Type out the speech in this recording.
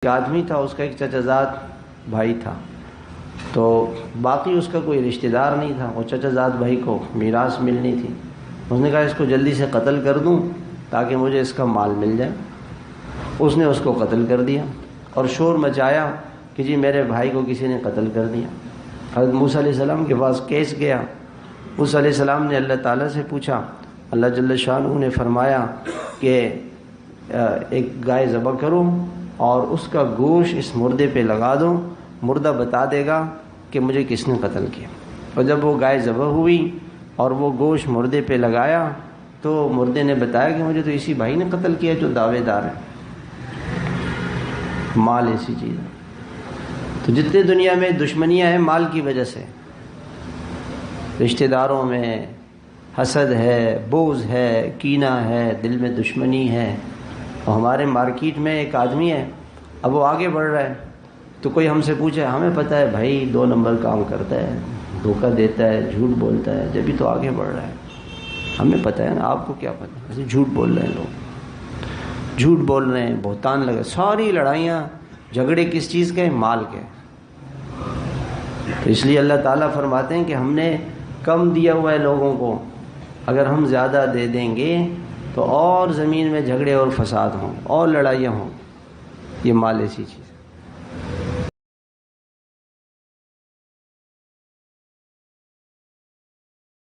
ایک آدمی تھا، اس کا ایک چچا زاد بھائی تھا، تو باقی اس کا کوئی رشتہ دار نہیں تھا. وہ چچا زاد بھائی کو میراث ملنی تھی. اس نے کہا اس کو جلدی سے قتل کر دوں تاکہ مجھے اس کا مال مل جائے. اس نے اس کو قتل کر دیا اور شور مچایا کہ جی میرے بھائی کو کسی نے قتل کر دیا. حضرت موسیٰ علیہ السلام کے پاس کیس گیا. موسیٰ علیہ السلام نے اللہ تعالیٰ سے پوچھا. اللہ جل شانہ نے فرمایا کہ ایک گائے ذبح کرو اور اس کا گوشت اس مردے پہ لگا دو، مردہ بتا دے گا کہ مجھے کس نے قتل کیا. اور جب وہ گائے ذبح ہوئی اور وہ گوشت مردے پہ لگایا تو مردے نے بتایا کہ مجھے تو اسی بھائی نے قتل کیا جو دعوے دار ہے. مال ایسی چیز ہے. تو جتنے دنیا میں دشمنیاں ہیں مال کی وجہ سے، رشتہ داروں میں حسد ہے، بغض ہے، کینہ ہے، دل میں دشمنی ہے. اور ہمارے مارکیٹ میں ایک آدمی ہے، اب وہ آگے بڑھ رہا ہے تو کوئی ہم سے پوچھے، ہمیں پتہ ہے بھائی 2 نمبر کام کرتا ہے، دھوکہ دیتا ہے، جھوٹ بولتا ہے، جبھی تو آگے بڑھ رہا ہے. ہمیں پتہ ہے نا، آپ کو کیا پتہ؟ ایسے جھوٹ بول رہے ہیں لوگ، جھوٹ بول رہے ہیں، بہتان لگے. ساری لڑائیاں جھگڑے کس چیز کے ہیں؟ مال کے. تو اس لیے اللہ تعالیٰ فرماتے ہیں کہ ہم نے کم دیا ہوا ہے لوگوں کو، اگر ہم زیادہ دے دیں گے تو اور زمین میں جھگڑے اور فساد ہوں اور لڑائیاں ہوں. یہ مال ایسی چیز.